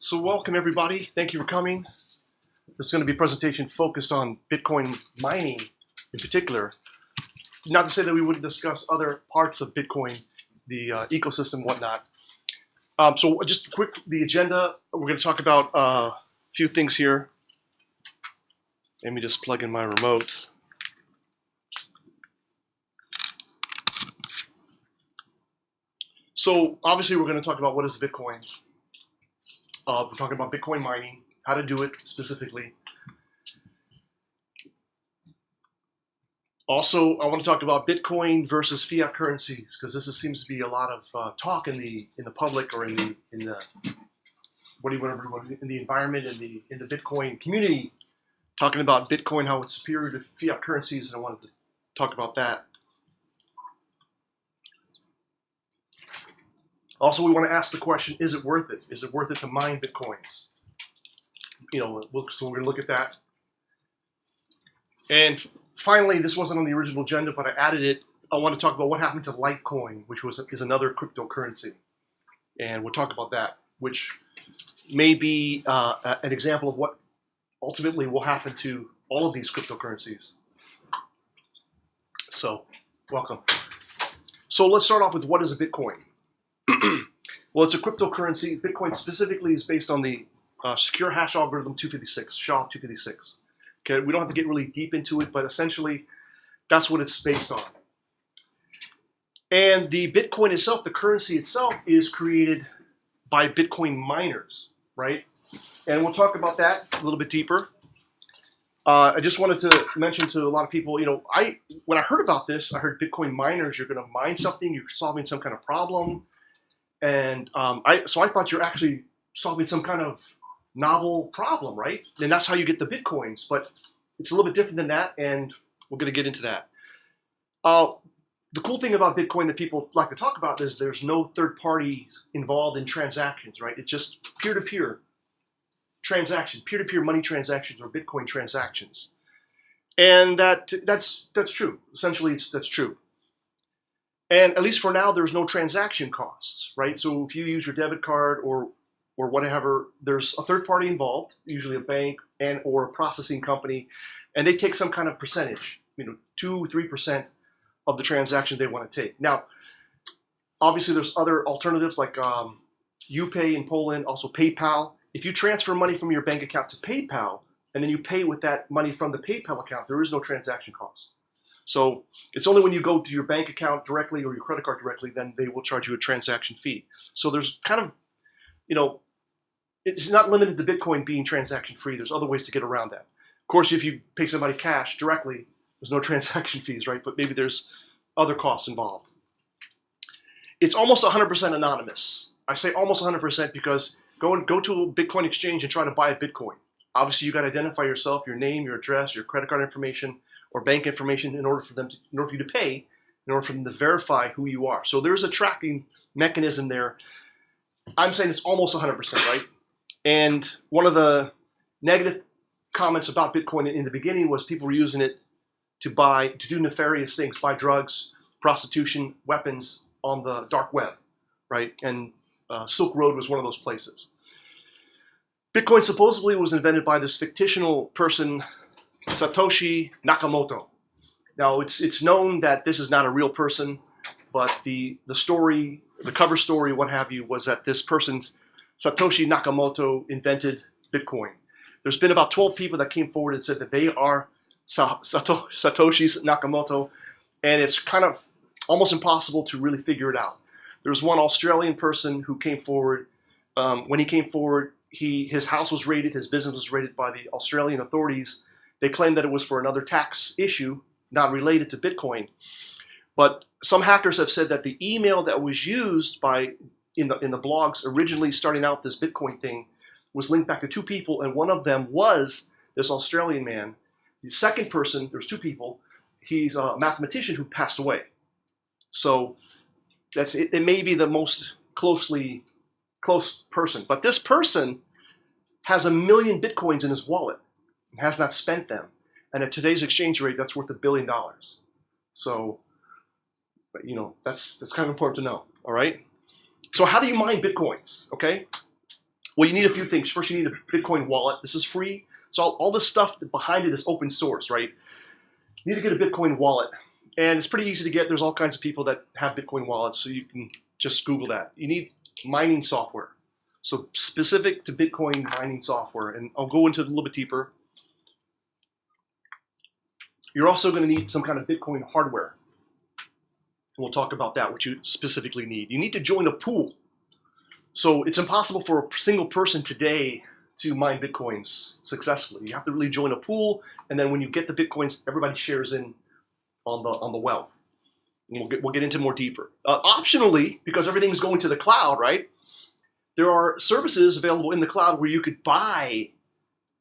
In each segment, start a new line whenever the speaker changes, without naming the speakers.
So welcome everybody. Thank you for coming. This is going to be a presentation focused on Bitcoin mining in particular. Not to say that we wouldn't discuss other parts of Bitcoin, the ecosystem, whatnot. So just quick, the agenda. We're going to talk about a few things here. Let me just plug in my remote. So obviously we're going to talk about what is Bitcoin. We're talking about Bitcoin mining, how to do it specifically. Also, I want to talk about Bitcoin versus fiat currencies, because this seems to be a lot of talk in the public or in the environment, in the Bitcoin community, talking about Bitcoin, how it's superior to fiat currencies, and I wanted to talk about that. Also, we want to ask the question, is it worth it? Is it worth it to mine Bitcoins? So we're going to look at that. And finally, this wasn't on the original agenda, but I added it. I want to talk about what happened to LITECOIN, which is another cryptocurrency. And we'll talk about that, which may be an example of what ultimately will happen to all of these cryptocurrencies. So, welcome. So let's start off with what is a Bitcoin? Well, it's a cryptocurrency. Bitcoin specifically is based on the secure hash algorithm 256, SHA-256. Okay, we don't have to get really deep into it, but essentially that's what it's based on. And the Bitcoin itself, the currency itself, is created by Bitcoin miners, right? And we'll talk about that a little bit deeper. I just wanted to mention to a lot of people, when I heard about this, I heard Bitcoin miners, you're going to mine something, you're solving some kind of problem. And so I thought you're actually solving some kind of novel problem, right? And that's how you get the Bitcoins. But it's a little bit different than that, and we're going to get into that. The cool thing about Bitcoin that people like to talk about is there's no third party involved in transactions, right? It's just peer-to-peer transaction, peer-to-peer money transactions or Bitcoin transactions. And that's true. Essentially, that's true. And at least for now, there's no transaction costs, right? So if you use your debit card or whatever, there's a third party involved, usually a bank or a processing company, and they take some kind of percentage, 2-3% of the transaction they want to take. Now, obviously, there's other alternatives like UPay in Poland, also PayPal. If you transfer money from your bank account to PayPal and then you pay with that money from the PayPal account, there is no transaction cost. So it's only when you go to your bank account directly or your credit card directly, then they will charge you a transaction fee. So there's kind of, it's not limited to Bitcoin being transaction free. There's other ways to get around that. Of course, if you pay somebody cash directly, there's no transaction fees, right? But maybe there's other costs involved. It's almost 100% anonymous. I say almost 100% because go to a Bitcoin exchange and try to buy a Bitcoin. Obviously, you got to identify yourself, your name, your address, your credit card information, or bank information in order for you to pay, in order for them to verify who you are. So there's a tracking mechanism there. I'm saying it's almost 100%, right? And one of the negative comments about Bitcoin in the beginning was people were using it to do nefarious things, buy drugs, prostitution, weapons on the dark web, right? And Silk Road was one of those places. Bitcoin supposedly was invented by this fictional person, Satoshi Nakamoto. Now, it's known that this is not a real person, but the story, the cover story, what have you, was that this person, Satoshi Nakamoto, invented Bitcoin. There's been about 12 people that came forward and said that they are Satoshi Nakamoto, and it's kind of almost impossible to really figure it out. There's one Australian person who came forward. When he came forward, his house was raided, his business was raided by the Australian authorities. They claimed that it was for another tax issue, not related to Bitcoin. But some hackers have said that the email that was used in the blogs originally starting out this Bitcoin thing was linked back to two people, and one of them was this Australian man. The second person, there's two people, he's a mathematician who passed away. So that's it. It may be the most close person. But this person has 1 million Bitcoins in his wallet and has not spent them. And at today's exchange rate, that's worth $1 billion. So, that's kind of important to know, all right? So how do you mine Bitcoins, okay? Well, you need a few things. First, you need a Bitcoin wallet. This is free. So all this stuff behind it is open source, right? You need to get a Bitcoin wallet. And it's pretty easy to get. There's all kinds of people that have Bitcoin wallets, so you can just Google that. You need mining software. So specific to Bitcoin mining software. And I'll go into it a little bit deeper. You're also going to need some kind of Bitcoin hardware. And we'll talk about that, what you specifically need. You need to join a pool. So it's impossible for a single person today to mine Bitcoins successfully. You have to really join a pool, and then when you get the Bitcoins, everybody shares in on the wealth. And we'll get into more deeper. Optionally, because everything's going to the cloud, right? There are services available in the cloud where you could buy,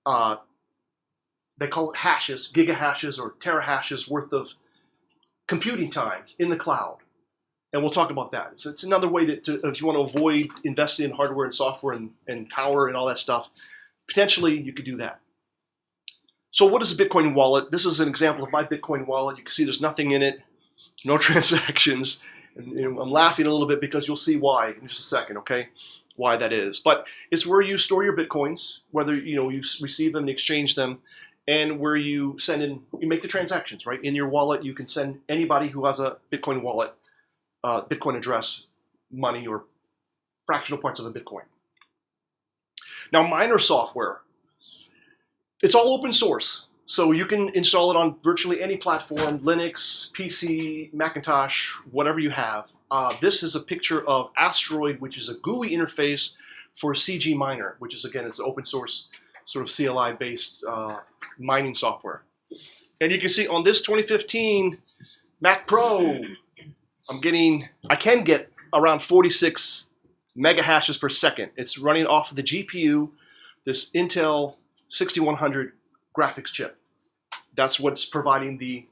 they call it hashes, gigahashes or terahashes worth of computing time in the cloud. And we'll talk about that. So it's another way to if you want to avoid investing in hardware and software and power and all that stuff, potentially you could do that. So what is a Bitcoin wallet? This is an example of my Bitcoin wallet. You can see there's nothing in it, no transactions. And I'm laughing a little bit because you'll see why in just a second, okay? Why that is. But it's where you store your Bitcoins, whether you receive them and exchange them, and where you send in, you make the transactions, right? In your wallet, you can send anybody who has a Bitcoin wallet, Bitcoin address, money, or fractional parts of the Bitcoin. Now, miner software, it's all open source. So you can install it on virtually any platform, Linux, PC, Macintosh, whatever you have. This is a picture of Asteroid, which is a GUI interface for CG Miner, which is, again, it's open source, sort of CLI-based mining software. And you can see on this 2015 Mac Pro, I can get around 46 mega hashes per second. It's running off of the GPU, this Intel 6100 graphics chip. That's what's providing the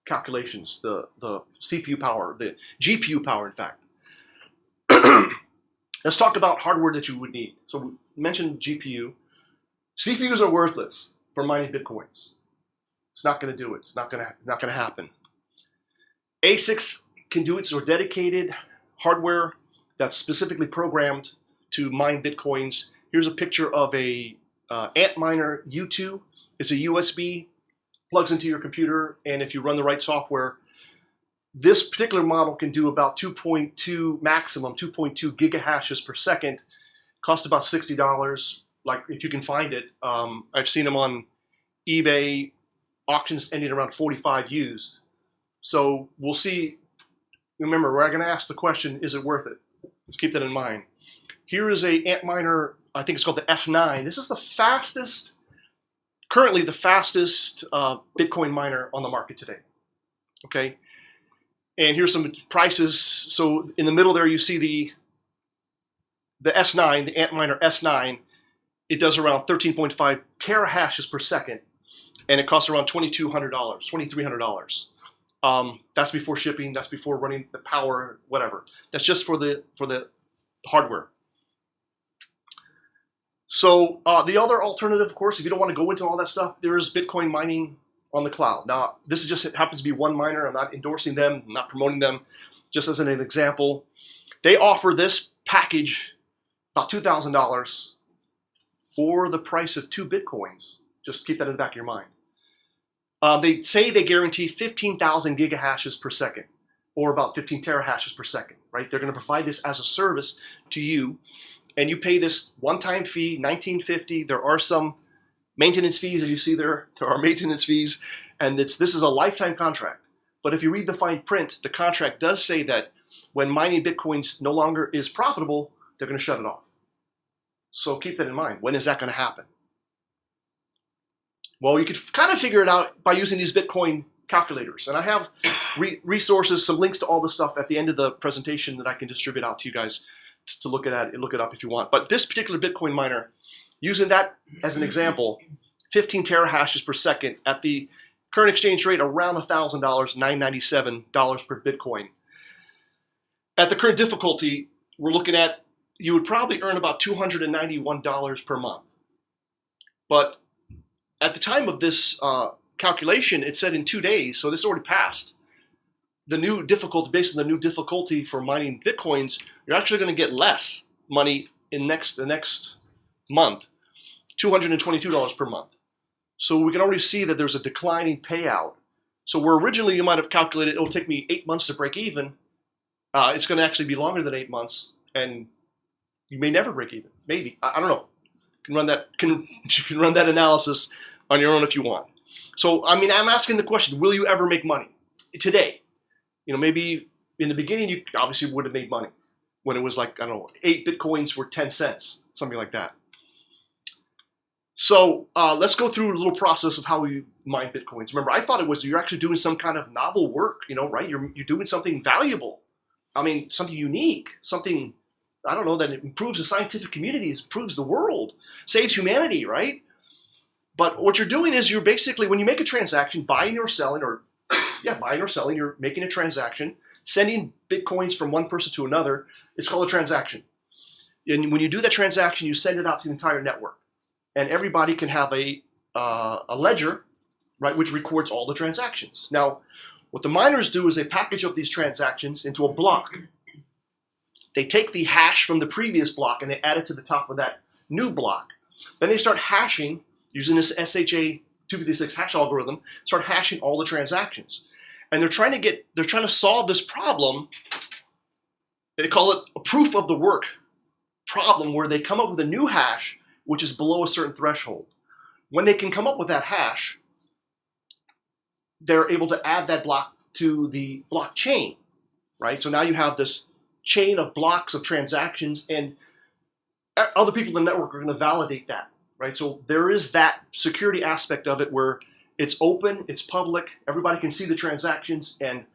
calculations, the CPU power, the GPU power, in fact. Let's talk about hardware that you would need. So we mentioned GPU. CPUs are worthless for mining Bitcoins. It's not going to do it. It's not going to happen. ASICs can do it. So dedicated hardware that's specifically programmed to mine Bitcoins. Here's a picture of a Antminer U2. It's a USB, plugs into your computer, and if you run the right software, this particular model can do about 2.2 maximum, 2.2 gigahashes per second. Cost about $60, like if you can find it. I've seen them on eBay, auctions ending around 45 used. So we'll see. Remember, we're going to ask the question, is it worth it? Let's keep that in mind. Here is a Antminer, I think it's called the S9. This is the fastest, currently the fastest Bitcoin miner on the market today. Okay, and here's some prices. So in the middle there you see the S9, the Antminer S9. It does around 13.5 terahashes per second, and it costs around $2,200, $2,300. That's before shipping. That's before running the power, whatever. That's just for the hardware. So the other alternative, of course, if you don't want to go into all that stuff, there is Bitcoin mining on the cloud. Now, this is just, it happens to be one miner. I'm not endorsing them, I'm not promoting them, just as an example. They offer this package, about $2,000, for the price of 2 Bitcoins. Just keep that in the back of your mind. They say they guarantee 15,000 gigahashes per second, or about 15 terahashes per second, right? They're going to provide this as a service to you, and you pay this one-time fee, $19.50. There are some maintenance fees, as you see there. There are maintenance fees, and this is a lifetime contract. But if you read the fine print, the contract does say that when mining Bitcoins no longer is profitable, they're going to shut it off. So keep that in mind. When is that going to happen? Well, you could kind of figure it out by using these Bitcoin calculators. And I have resources, some links to all this stuff at the end of the presentation that I can distribute out to you guys to look at and look it up if you want. But this particular Bitcoin miner, using that as an example, 15 terahashes per second at the current exchange rate around $1,000, $997 per Bitcoin. At the current difficulty, we're looking at, you would probably earn about $291 per month. But at the time of this calculation, it said in 2 days, so this already passed. The new difficulty, based on the new difficulty for mining Bitcoins, you're actually going to get less money in the next month, $222 per month. So we can already see that there's a declining payout. So where originally you might have calculated it'll take me 8 months to break even, it's going to actually be longer than 8 months, and you may never break even. Maybe, I don't know. You can run that analysis on your own if you want. So I mean, I'm asking the question: will you ever make money today? You know, maybe in the beginning you obviously would have made money when it was like, I don't know, 8 Bitcoins were 10 cents, something like that. So let's go through a little process of how we mine Bitcoins. Remember, I thought it was you're actually doing some kind of novel work, you know, right? You're doing something valuable. I mean, something unique, something, I don't know, that improves the scientific community, improves the world, saves humanity, right? But what you're doing is you're basically, when you make a transaction, buying or selling, you're making a transaction, sending Bitcoins from one person to another. It's called a transaction. And when you do that transaction, you send it out to the entire network. And everybody can have a ledger, right, which records all the transactions. Now, what the miners do is they package up these transactions into a block. They take the hash from the previous block and they add it to the top of that new block. Then they start hashing, using this SHA-256 hash algorithm, start hashing all the transactions. And they're trying to solve this problem. They call it a proof of the work problem, where they come up with a new hash which is below a certain threshold. When they can come up with that hash, they're able to add that block to the blockchain, right? So now you have this chain of blocks of transactions, and other people in the network are going to validate that, right? So there is that security aspect of it where it's open, it's public, everybody can see the transactions, and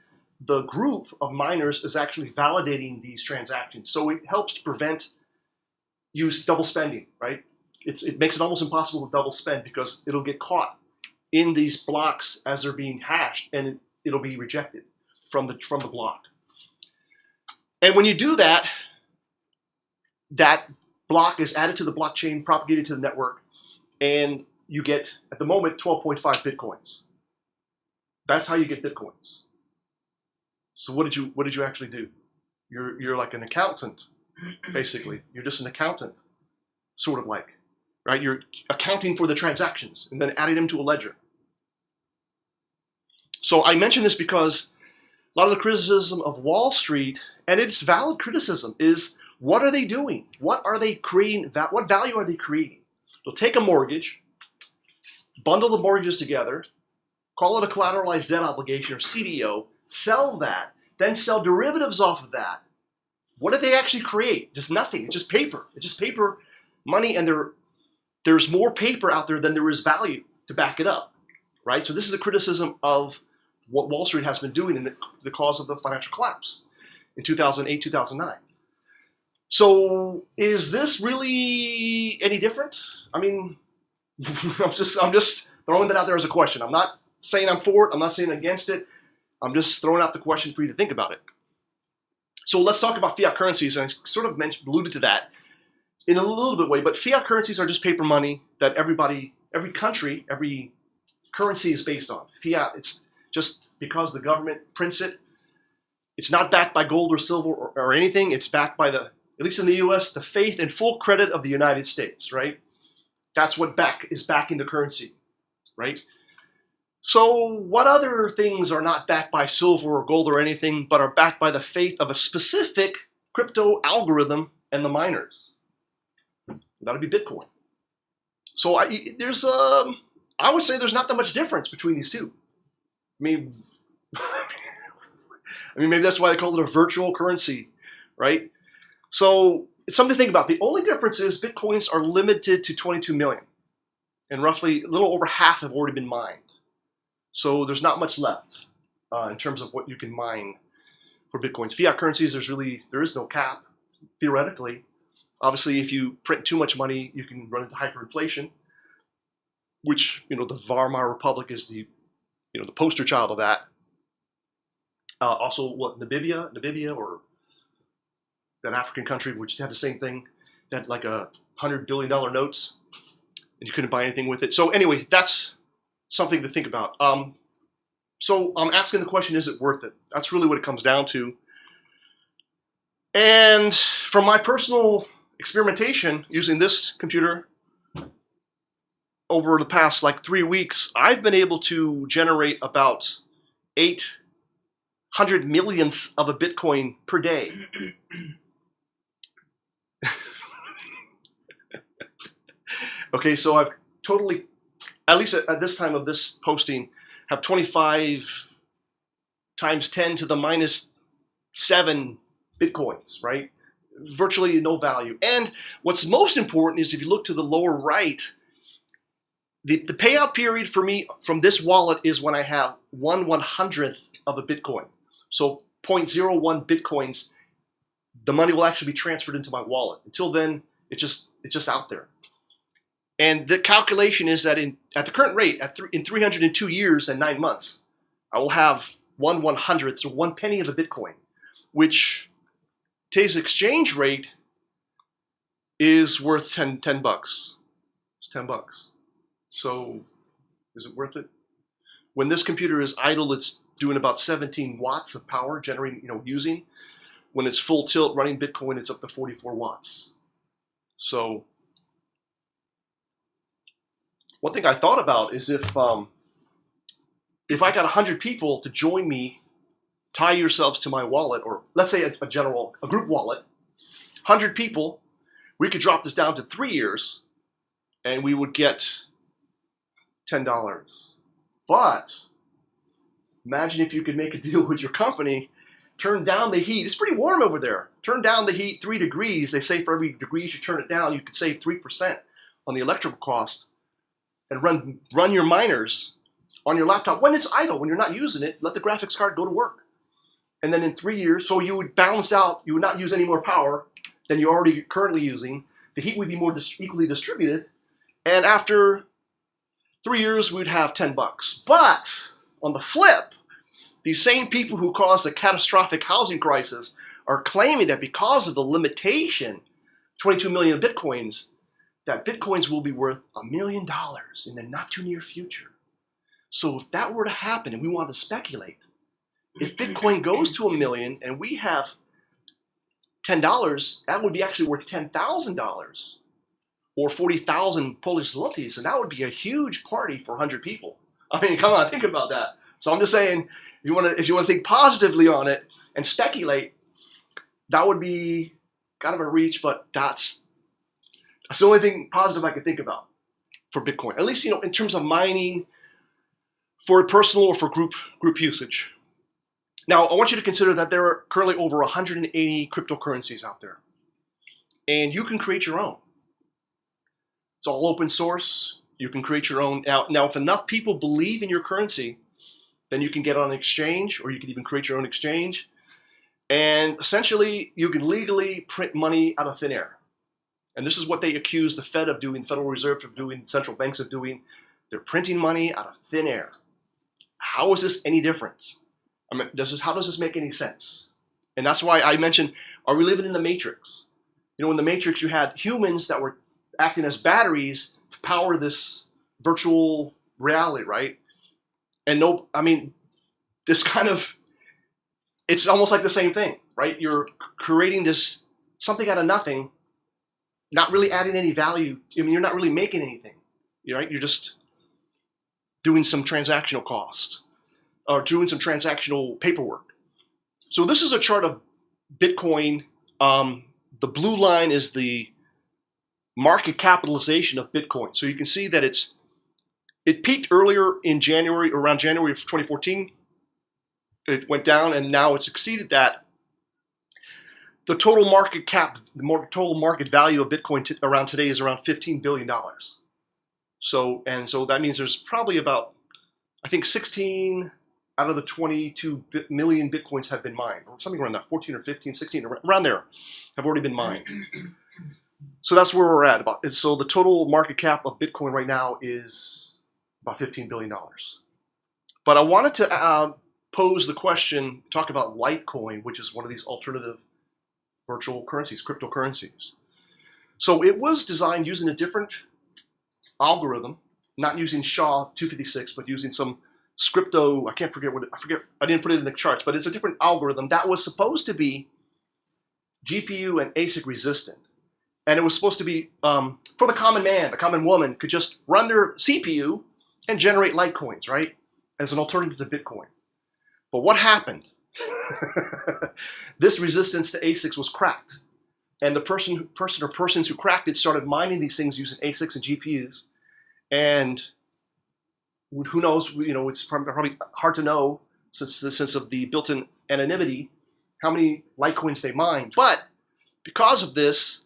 the group of miners is actually validating these transactions. So it helps to prevent double spending, right? It makes it almost impossible to double spend because it'll get caught in these blocks as they're being hashed, and it'll be rejected from the block. And when you do that, that block is added to the blockchain, propagated to the network, and you get, at the moment, 12.5 Bitcoins. That's how you get Bitcoins. So what did you actually do? You're like an accountant, basically. You're just an accountant, sort of like, right? You're accounting for the transactions and then adding them to a ledger. So I mention this because a lot of the criticism of Wall Street, and it's valid criticism, is what are they doing? What are they creating? What value are they creating? They'll take a mortgage, bundle the mortgages together, call it a collateralized debt obligation or CDO, sell that, then sell derivatives off of that. What did they actually create? Just nothing. It's just paper. It's just paper money, and there's more paper out there than there is value to back it up, right? So this is a criticism of what Wall Street has been doing in the cause of the financial collapse in 2008, 2009. So is this really any different? I mean, I'm just throwing that out there as a question. I'm not saying I'm for it. I'm not saying against it. I'm just throwing out the question for you to think about it. So let's talk about fiat currencies. And I sort of alluded to that in a little bit way, but fiat currencies are just paper money that every country, every currency is based on. Fiat, it's just because the government prints it. It's not backed by gold or silver or anything. It's backed by at least in the US, the faith and full credit of the United States, right? That's what is backing the currency, right? So what other things are not backed by silver or gold or anything, but are backed by the faith of a specific crypto algorithm and the miners? That would be Bitcoin. So I would say there's not that much difference between these two. I mean, maybe that's why they call it a virtual currency, right? So it's something to think about. The only difference is Bitcoins are limited to 22 million, and roughly a little over half have already been mined. So there's not much left in terms of what you can mine for Bitcoins. Fiat currencies, there is no cap, theoretically. Obviously, if you print too much money, you can run into hyperinflation, which, the Weimar Republic is the poster child of that. Also, Namibia, or that African country, which had the same thing, that like $100 billion notes, and you couldn't buy anything with it. So anyway, that's something to think about. So I'm asking the question, is it worth it? That's really what it comes down to. And from my personal experimentation using this computer over the past like 3 weeks, I've been able to generate about 800 millionths of a Bitcoin per day. Okay, so I've totally, at least at this time of this posting, have 25 times 10 to the minus 7 Bitcoins, right? Virtually no value. And what's most important is if you look to the lower right, the payout period for me from this wallet is when I have 1/100th of a Bitcoin. So 0.01 Bitcoins, the money will actually be transferred into my wallet. Until then, it's just out there. And the calculation is that at the current rate, in 302 years and 9 months, I will have 1/100th, so 1 penny of a Bitcoin, which today's exchange rate is worth 10 bucks. It's 10 bucks. So is it worth it? When this computer is idle, it's doing about 17 watts of power generating, using. When it's full tilt running Bitcoin, it's up to 44 watts. So one thing I thought about is if I got 100 people to join me, tie yourselves to my wallet, or let's say a group wallet, 100 people, we could drop this down to 3 years, and we would get $10. But imagine if you could make a deal with your company, turn down the heat. It's pretty warm over there. Turn down the heat 3 degrees. They say for every degree you turn it down, you could save 3% on the electrical cost, and run your miners on your laptop when it's idle, when you're not using it. Let the graphics card go to work. And then in 3 years, so you would balance out, you would not use any more power than you're already currently using. The heat would be more equally distributed. And after 3 years, we'd have 10 bucks. But on the flip, these same people who caused a catastrophic housing crisis are claiming that because of the limitation, 22 million Bitcoins, that Bitcoins will be worth $1 million in the not too near future. So if that were to happen, and we want to speculate, if Bitcoin goes to $1 million and we have $10, that would be actually worth $10,000 or 40,000 Polish zlotys, and that would be a huge party for 100 people. I mean, come on, think about that. So I'm just saying, if you want to think positively on it and speculate, that would be kind of a reach, but that's the only thing positive I could think about for Bitcoin. At least, in terms of mining for personal or for group usage. Now, I want you to consider that there are currently over 180 cryptocurrencies out there. And you can create your own. It's all open source. You can create your own. Now, if enough people believe in your currency, then you can get on an exchange, or you can even create your own exchange. And essentially, you can legally print money out of thin air. And this is what they accuse the Fed of doing, Federal Reserve of doing, central banks of doing. They're printing money out of thin air. How is this any different? I mean, how does this make any sense? And that's why I mentioned, are we living in the Matrix? In the Matrix, you had humans that were acting as batteries to power this virtual reality, right? And this kind of, it's almost like the same thing, right? You're creating this something out of nothing, not really adding any value. You're not really making anything, right? You're just doing some transactional cost or doing some transactional paperwork. So this is a chart of Bitcoin. The blue line is the market capitalization of Bitcoin. So you can see that it peaked earlier in January, around January of 2014. It went down, and now it's exceeded that. The total market cap, total market value of Bitcoin around today is around $15 billion. So that means there's probably about, I think 16 out of the 22 million Bitcoins have been mined, or something around that, 14 or 15, 16, around there, have already been mined. So that's where we're at. So the total market cap of Bitcoin right now is about $15 billion. But I wanted to pose the question, talk about LITECOIN, which is one of these alternative virtual currencies, cryptocurrencies. So it was designed using a different algorithm, not using SHA-256, but using some scripto, I didn't put it in the charts, but it's a different algorithm that was supposed to be GPU and ASIC resistant. And it was supposed to be for the common man, the common woman could just run their CPU and generate Litecoins, right? As an alternative to Bitcoin. But what happened? This resistance to ASICs was cracked. And the person or persons who cracked it started mining these things using ASICs and GPUs. And who knows, it's probably hard to know since of the built-in anonymity how many Litecoins they mined. But because of this,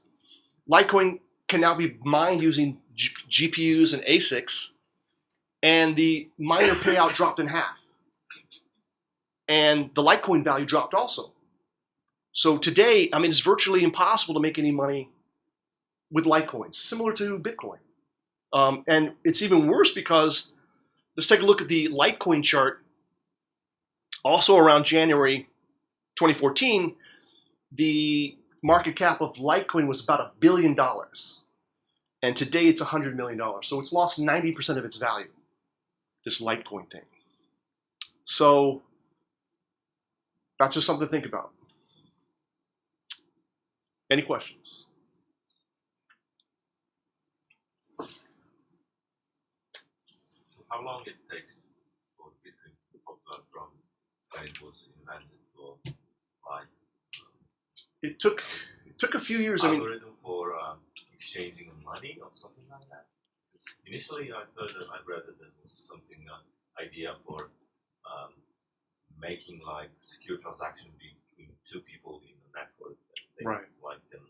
Litecoin can now be mined using GPUs and ASICs, and the miner payout dropped in half. And the Litecoin value dropped also. So today, it's virtually impossible to make any money with Litecoins, similar to Bitcoin. And it's even worse because, let's take a look at the Litecoin chart. Also around January 2014, the market cap of Litecoin was about $1 billion. And today it's $100 million. So it's lost 90% of its value, this Litecoin thing. So that's just something to think about. Any questions?
How long it takes for Bitcoin to popular from when it was invented or like?
It took a few years.
Algorithm for exchanging money or something like that. Initially, I read that there was something idea for making like secure transaction between two people in a network that they like can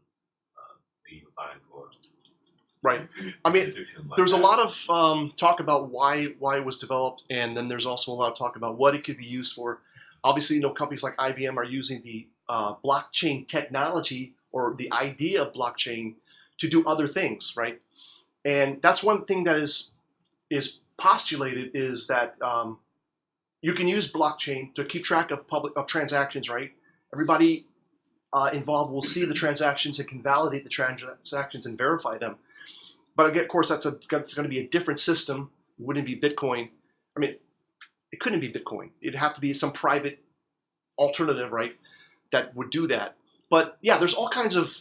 be a bank or.
Right. There's a lot of talk about why it was developed, and then there's also a lot of talk about what it could be used for. Obviously, companies like IBM are using the blockchain technology or the idea of blockchain to do other things, right? And that's one thing that is postulated is that you can use blockchain to keep track of transactions, right? Everybody involved will see the transactions and can validate the transactions and verify them. But again, of course, that's going to be a different system. It wouldn't be Bitcoin. It couldn't be Bitcoin. It'd have to be some private alternative, right, that would do that. But yeah, there's all kinds of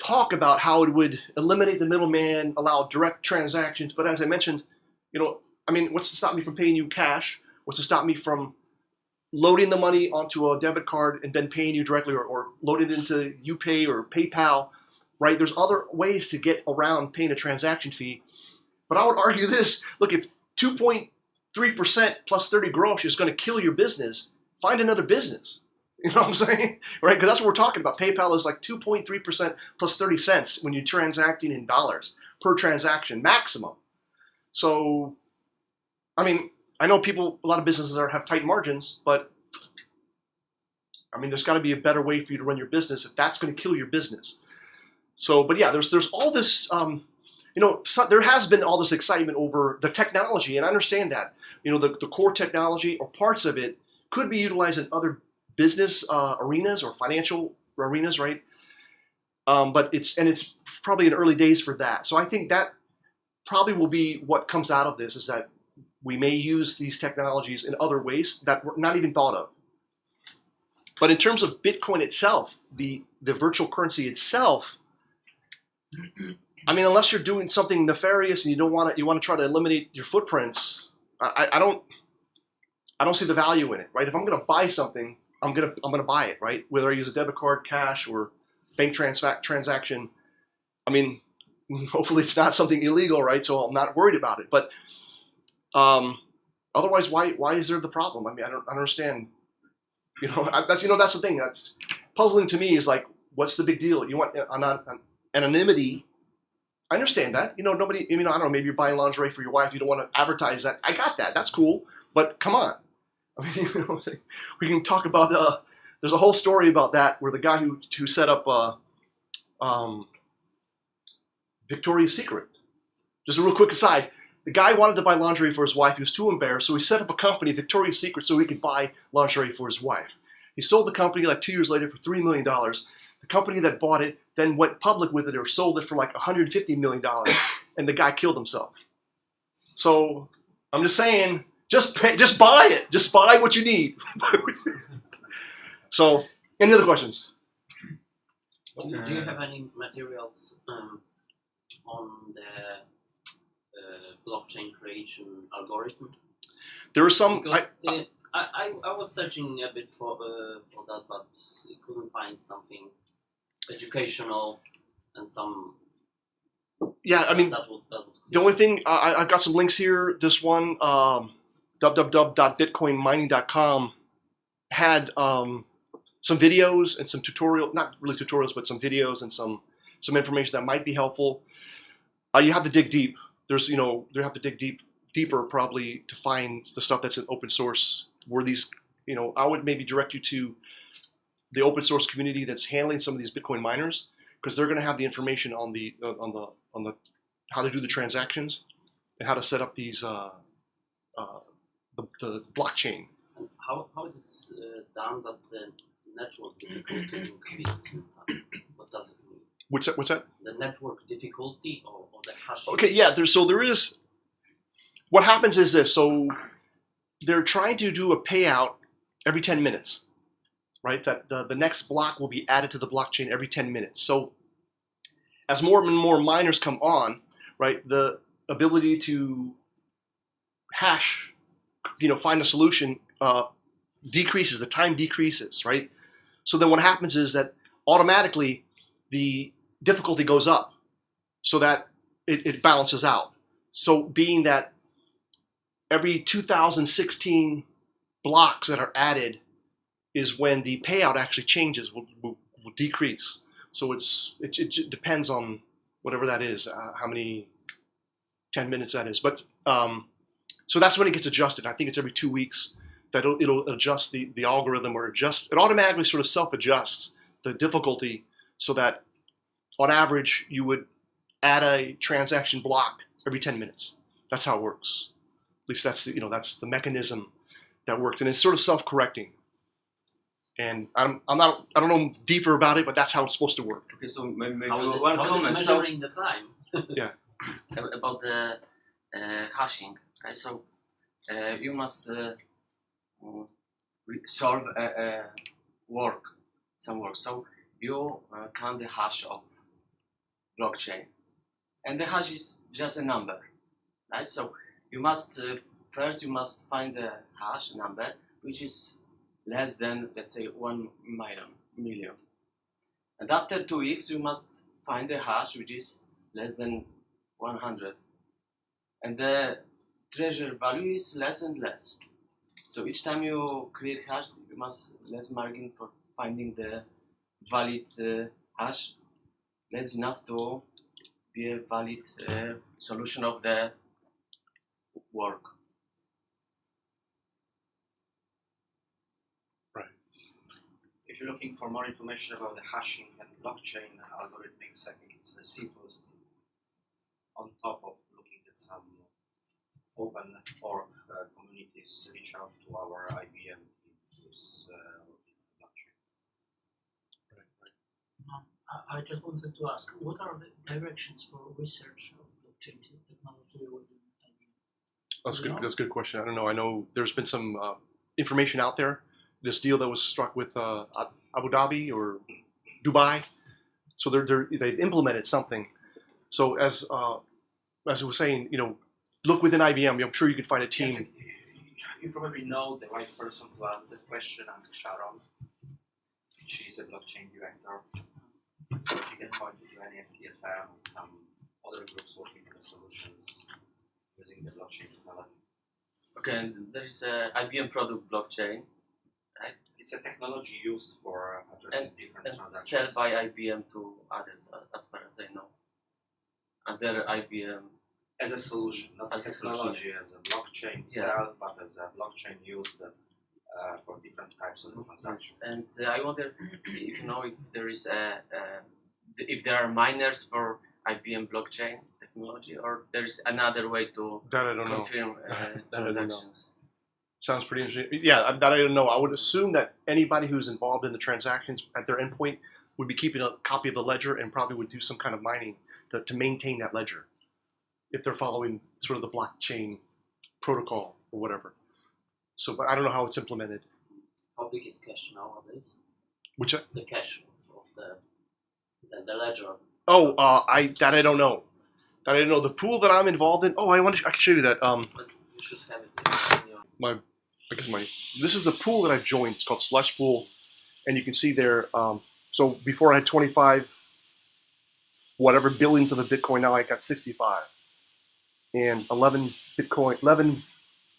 talk about how it would eliminate the middleman, allow direct transactions. But as I mentioned, what's to stop me from paying you cash? What's to stop me from loading the money onto a debit card and then paying you directly, or load it into UPay or PayPal? Right? There's other ways to get around paying a transaction fee. But I would argue this. Look, if 2.3% plus 30 grosh is going to kill your business, find another business. You know what I'm saying? Right? Because that's what we're talking about. PayPal is like 2.3% plus 30 cents when you're transacting in dollars per transaction, maximum. So, I know a lot of businesses have tight margins, but there's got to be a better way for you to run your business if that's going to kill your business. So, but yeah, there's all this, there has been all this excitement over the technology, and I understand that. The core technology or parts of it could be utilized in other business arenas or financial arenas, right? But it's probably in early days for that. So I think that probably will be what comes out of this, is that we may use these technologies in other ways that were not even thought of. But in terms of Bitcoin itself, the virtual currency itself, unless you're doing something nefarious and you want to try to eliminate your footprints, I don't see the value in it, right? If I'm going to buy something, I'm gonna buy it, right? Whether I use a debit card, cash, or bank transaction. Hopefully it's not something illegal, right? So I'm not worried about it. But otherwise, why is there the problem? I don't understand. That's the thing that's puzzling to me, is like, what's the big deal? You want anonymity. I understand that. Nobody, I don't know, maybe you're buying lingerie for your wife. You don't want to advertise that. I got that. That's cool. But come on. We can talk about, there's a whole story about that where the guy who set up Victoria's Secret. Just a real quick aside. The guy wanted to buy lingerie for his wife. He was too embarrassed. So he set up a company, Victoria's Secret, so he could buy lingerie for his wife. He sold the company like 2 years later for $3 million. The company that bought it then went public with it or sold it for like $150 million, and the guy killed himself. So I'm just saying, just buy it. Just buy what you need. So, any other questions?
Do you have any materials on the blockchain creation algorithm?
There are some.
Because I was searching a bit for that, but I couldn't find something educational and some.
Yeah, I mean,
that would
the only thing I've got some links here. This one, www.bitcoinmining.com, had some videos and some not really tutorials, but some videos and some information that might be helpful. You have to dig deep. You have to dig deeper probably to find the stuff that's in open source. Where these, I would maybe direct you to the open source community that's handling some of these Bitcoin miners, because they're going to have the information on the how to do the transactions and how to set up these the blockchain.
And how it is done that the network difficulty increases? What does it mean?
What's that?
The network difficulty or the hashing?
Okay, yeah. There is. What happens is this. So they're trying to do a payout every 10 minutes, right? That the next block will be added to the blockchain every 10 minutes. So as more and more miners come on, right, the ability to hash, find a solution decreases. The time decreases, right? So then what happens is that automatically the difficulty goes up, so that it balances out. So being that every 2016 blocks that are added is when the payout actually changes, will decrease. So it depends on whatever that is, how many 10 minutes that is. But so that's when it gets adjusted. I think it's every 2 weeks that it'll adjust the algorithm, or it automatically sort of self-adjusts the difficulty, so that on average you would add a transaction block every 10 minutes. That's how it works. At least that's the mechanism that worked, and it's sort of self-correcting. And I don't know deeper about it, but that's how it's supposed to work.
Okay, so maybe
How is
one comment.
measuring the time?
Yeah.
About the hashing. Okay, so you must solve some work. So you count the hash of blockchain, and the hash is just a number, right? So you must first find the hash number which is less than, let's say, 1 million. And after 2 weeks you must find the hash which is less than 100, and the treasure value is less and less. So each time you create hash, you must less margin for finding the valid hash, less enough to be a valid solution of the work.
If you're looking for more information about the hashing and blockchain algorithmics, I think it's the simplest, on top of looking at some open fork communities, reach out to our IBM with blockchain.
I just wanted to ask, what are the directions for research of blockchain technology within IBM?
That's good. That's a good question. I don't know. I know there's been some information out there. This deal that was struck with Abu Dhabi or Dubai, so they've implemented something. So as I was saying, look within IBM. I'm sure you can find a team.
Yes, you probably know the right person to ask the question. Ask Sharon. She's a blockchain director, so she can point you to any STSM, some other groups working on the solutions using the blockchain technology.
Okay, and there is a IBM product blockchain, right?
It's a technology used for addressing different
And
transactions.
sold by IBM to others, as far as I know. Other IBM.
As a solution, not as a technology, as a blockchain itself, but as a blockchain used for different types of transactions.
And I wonder if you know if there is if there are miners for IBM blockchain technology, or there is another way to
That I don't know.
confirm
That I don't know.
transactions.
Sounds pretty interesting. Yeah, that I don't know. I would assume that anybody who's involved in the transactions at their endpoint would be keeping a copy of the ledger and probably would do some kind of mining to maintain that ledger, if they're following sort of the blockchain protocol or whatever. So, but I don't know how it's implemented.
How big is cash nowadays?
Which
The cash of the The ledger.
Oh, I don't know. That I don't know. The pool that I'm involved in. Oh, I can show you that.
But you should have it in your
This is the pool that I've joined. It's called Slush Pool, and you can see there. So before I had 25, whatever billions of a Bitcoin. Now I got 65, and 11 Bitcoin, 11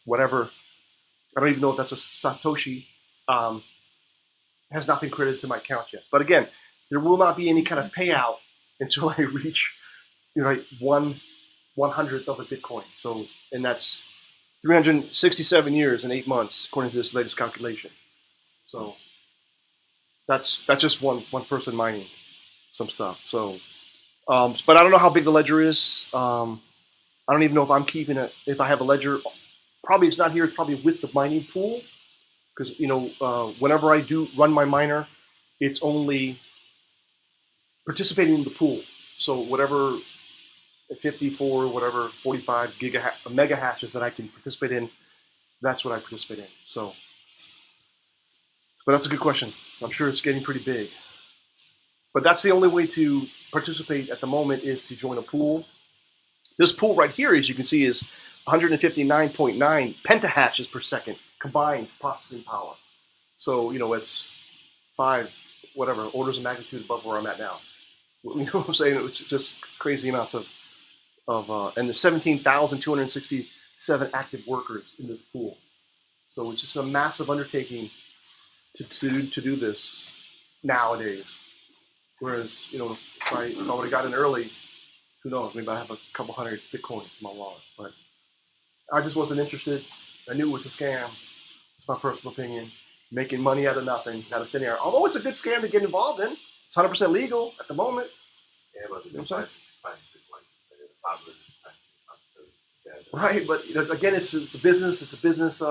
whatever. I don't even know if that's a Satoshi. Has not been credited to my account yet. But again, there will not be any kind of payout until I reach, like 1/100th of a Bitcoin. So, and that's 367 years and 8 months, according to this latest calculation. So that's just one person mining some stuff. So, but I don't know how big the ledger is. I don't even know if I'm keeping it. If I have a ledger, probably it's not here. It's probably with the mining pool, because whenever I do run my miner, it's only participating in the pool. So whatever 54, whatever 45 mega hashes that I can participate in, that's what I participate in. So, but that's a good question. I'm sure it's getting pretty big. But that's the only way to participate at the moment, is to join a pool. This pool right here, as you can see, is 159.9 pentahashes per second combined processing power. So, it's 5, whatever, orders of magnitude above where I'm at now. You know what I'm saying? It's just crazy amounts of and there's 17,267 active workers in this pool. So it's just a massive undertaking to do this nowadays. Whereas, if I would have gotten early, who knows, maybe I have a couple hundred Bitcoins in my wallet. But I just wasn't interested. I knew it was a scam. It's my personal opinion. Making money out of nothing, out of thin air. Although it's a good scam to get involved in. It's 100% legal at the moment.
Yeah, but
You know what I'm saying?
Yeah.
Right, but again, it's a business. It's a business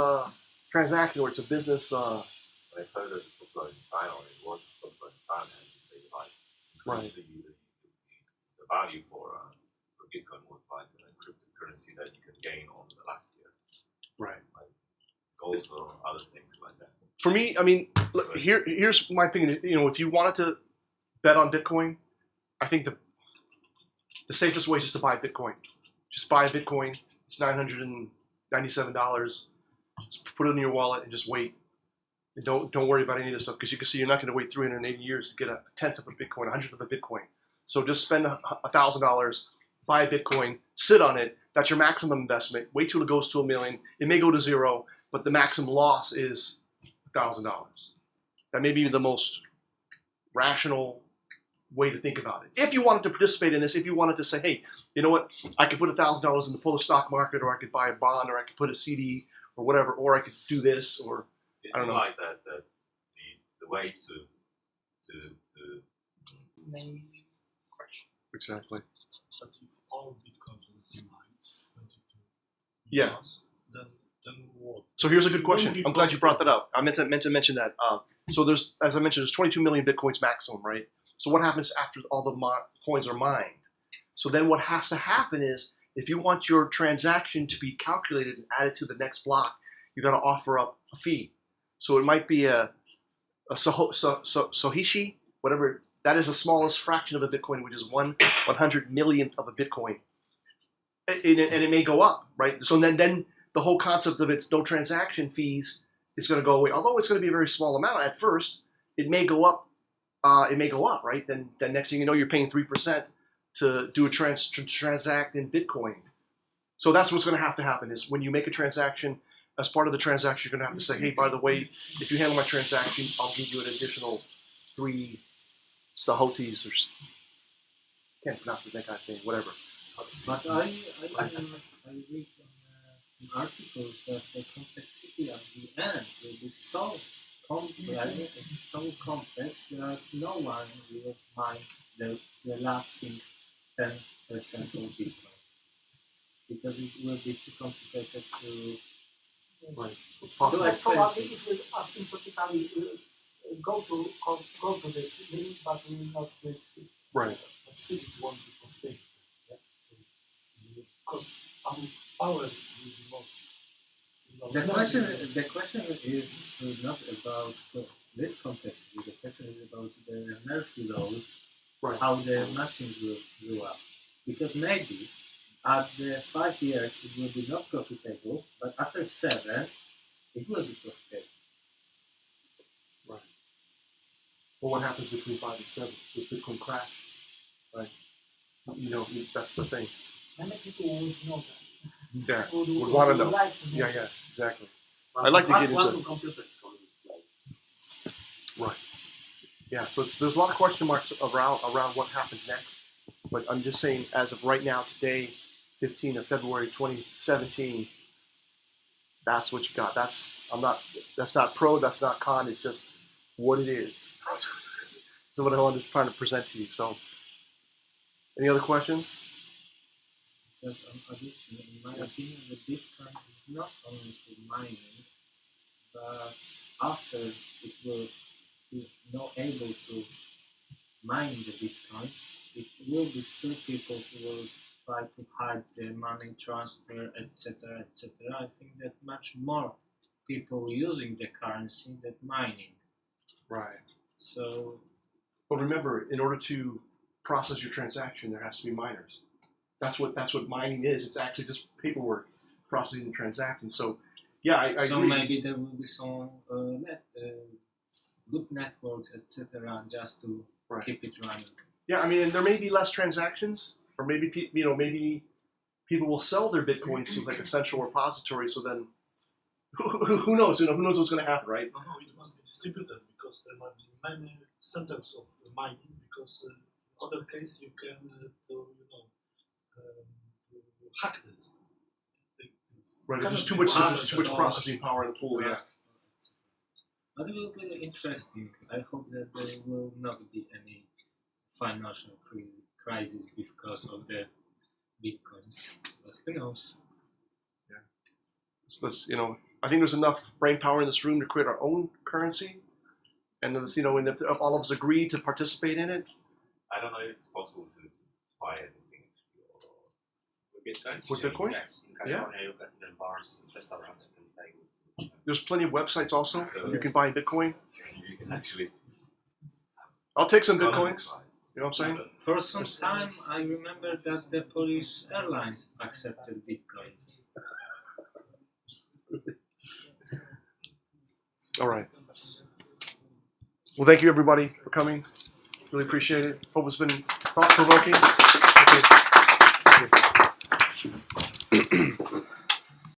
transaction, or it's a business.
When I heard of the in China, it was in China, and they
Right.
the value for Bitcoin was like a cryptocurrency that you can gain over the last year.
Right.
Like gold or other things like that.
For me, I mean, look, here's my opinion. If you wanted to bet on Bitcoin, I think the safest way is just to buy Bitcoin. Just buy a Bitcoin. It's $997. Just put it in your wallet and just wait. And don't worry about any of this stuff, because you can see you're not going to wait 380 years to get a tenth of a Bitcoin, 100th of a Bitcoin. So just spend $1,000, buy a Bitcoin, sit on it. That's your maximum investment. Wait till it goes to $1 million. It may go to zero, but the maximum loss is $1,000. That may be the most rational way to think about it. If you wanted to participate in this, if you wanted to say, hey, you know what, I could put $1,000 in the Polish stock market, or I could buy a bond, or I could put a CD, or whatever, or I could do this, or I don't know.
Like that, the way to
Main
Question.
Exactly.
But if all Bitcoins would be mined 22
Yeah.
months, then what?
So here's a good question.
Wouldn't be
I'm glad you brought that
possible.
up. I meant to mention that. So there's, as I mentioned, there's 22 million Bitcoins maximum, right? So what happens after all the coins are mined? So then what has to happen is, if you want your transaction to be calculated and added to the next block, you got to offer up a fee. So it might be a Sohishi, whatever. That is the smallest fraction of a Bitcoin, which is 1/100 millionth of a Bitcoin. And it may go up, right? So then the whole concept of its no transaction fees is going to go away. Although it's going to be a very small amount at first, it may go up. Right? Then next thing you know, you're paying 3% to do a transact in Bitcoin. So that's what's going to happen is, when you make a transaction, as part of the transaction, you're going to have to say, hey, by the way, if you handle my transaction, I'll give you an additional 3 Sahotis, or can't pronounce the guy's name, whatever.
But I read on articles that the complexity at the end will be so complex, that no one will mind the lasting 10% of Bitcoin, because it will be too complicated to.
Right. It's
So
possible.
probably it will asymptotically go to this limit, but will not reach it.
Right.
But still, it won't be complete. Yeah? Because power will be most.
The question is not about this complexity. The question is about the Murphy laws
Right.
how the machines will grow up. Because maybe at the 5 years it will be not profitable, but after 7 it will be profitable.
Right. Well, what happens between 5 and 7? Does Bitcoin crash? Right. You know, that's the thing.
Many people would know that.
Yeah.
Would
wanna know.
like to know.
Yeah. Exactly.
But
I'd like to get into
quantum computers come into play.
Right. Yeah. So there's a lot of question marks around what happens next. But I'm just saying, as of right now, today, 15th of February, 2017, that's what you got. That's not pro, that's not con. It's just what it is. So what I'm just trying to present to you. So, any other questions?
Because in addition, in my opinion, the Bitcoin is not only for mining, but after it will be not able to mine the Bitcoins, it will be still people who will try to hide the money transfer, etc., etc. I think that much more people using the currency than mining.
Right.
So
But remember, in order to process your transaction, there has to be miners. That's what mining is. It's actually just paperwork processing the transaction. So, yeah, I
so
agree.
maybe there will be some good networks, etc., just to
Right.
keep it running.
Yeah, I mean, and there may be less transactions, or maybe maybe people will sell their bitcoins to like a central repository. So then, who knows? Who knows what's going to happen, right?
No, it must be distributed because there might be many centers of mining. Because in other case you can to hack this.
Right.
Cannot
There's
be
too much
processed.
processing power in the pool. Yeah.
But it will be interesting. I hope that there will not be any financial crisis because of the bitcoins. But who knows?
Let's, I think there's enough brain power in this room to create our own currency, and then, and if all of us agree to participate in it,
I don't know if it's possible to buy anything with Bitcoin.
with Bitcoin,
Yes, in California you get the bars, restaurants, you can pay with.
there's plenty of websites also you can buy in Bitcoin.
You can actually.
I'll take some Bitcoins. You know what I'm saying?
For some time, I remember that the Polish airlines accepted bitcoins.
All right. Well, thank you everybody for coming. Really appreciate it. Hope it's been thought provoking. Okay.